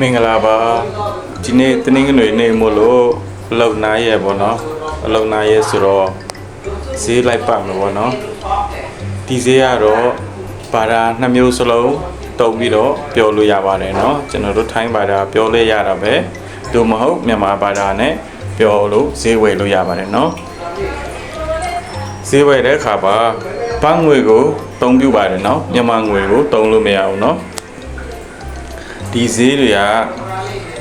မင်္ဂလာပါဒီနေ့တနင်္ဂနွေနေ့မို့လို့အလုပ်နားရဲပေါ့နော်အလုပ်နားရဲဆိုတော့ဈေးလိုက်ပါမယ်ပေါ့နော်ဒီဈေးကတော့ဘာသာ2မျိုးစလုံးတုံပြီးတော့ပြောလို့ရပါတယ်เนาะကျွန်တော်တို့ထိုင်းဘာသာပြောလို့ရတာပဲသို့မဟုတ်မြန်မာဘာသာနဲ့ပြောလို့ဈေးဝယ်လို့ရပါတယ်เนาะဈေးဝယ်တဲ့အခါပါဘတ်ငွေကိုတုံးပြပါတယ်เนาะမြန်မာငွေကိုတုံးလို့မရဘူးเนาะဒီဈေးတွေက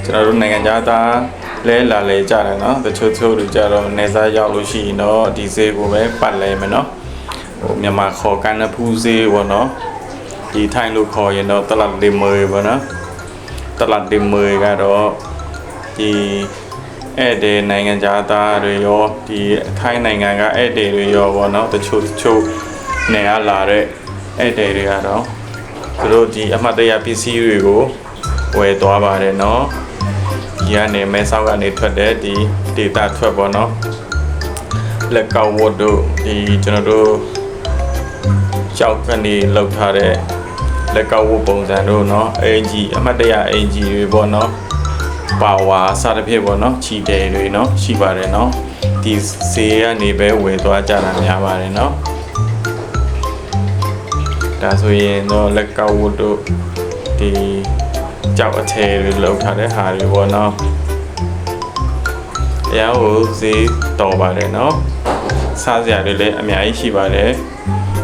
ကျွန်တော်တို့နိုင်ငံသားလဲလာလဲကြတယ်เนาะတချို့တွေကြတော့နေစားရောက်လို့ရှိရင်တော့ဒီဈေးကိုပဲပတ်လဲမယ်เนาะဟိုမြန်မာခေါ်ကန်နဖူးဈေးပေါ့เนาะဒီထိုင်းလို့ခေါ်ရင်တော့တလတ်ဒီမေပေါ့เนาะတလတ်ဒီမေကတော့ဒီအဲ့ဒီနိုင်ငံသားတွေရောဒီထိုင်းနိုင်ငံကအဲ့ဒီတွေရောပေါ့เนาะတချို့နေရလာတဲ့အဲ့ဒီတွေကတော့သူတို့ဒီအမှတ်တရပစ္စည်းတွေကိုဝယ်သွားပါတယ်เนาะဒီကနေမဲဆောက်ကနေထွက်တဲ့ဒီ data ထွက်ပေါ့เนาะလက်ကောက်ဝတ်တို့ဒီကျွန်တော်တို့ကြောက်ကနေလောက်ထားတဲ့လက်ကောက်ဝတ်ပုံစံတို့เนาะအင်ဂျီအမှတ်တရအင်ဂျီတွေပေါ့เนาะပါဝါစသဖြင့်ပေါ့เนาะချီတယ်တွေเนาะရှိပါတယ်เนาะဒီဈေးကနေပဲဝယ်သွားကြတာများပါတယ်เนาะဒါဆိုရင်တော့လက်ကောက်ဝတ်တို့ဒီကြောက်အထည်တွေလောက်ထားတဲ့ဟာတွေပေါ့နော်အရာကိုဈေးတော်ပါတယ်နော်စားစရာတွေလည်းအများကြီးရှိပါတယ်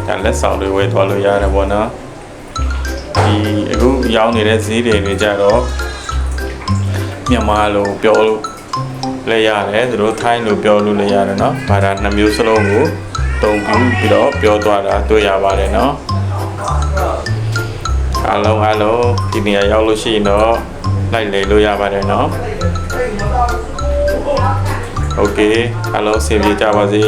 ဒါလက်ဆောင်တွေဝယ်သွားလို့ရတယ်ပေါ့နော်ဒီအခုရောင်းနေတဲ့ဈေးတွေကြတော့မြန်မာလိုပြောလို့လည်းရတယ်သူတို့ထိုင်းလိုပြောလို့လည်းရတယ်နော်ဘာသာ2မျိုးစလုံးကိုတုံ့ပြီးတော့ပြောသွားတာတွေ့ရပါတယ်နော်အားလုံးဒီနေရာရောက်လို့ရှိရင်တော့လိုက်လေလို့ရပါတယ်เนาะโอเคအားလုံးဆင်ပြေကြပါစေ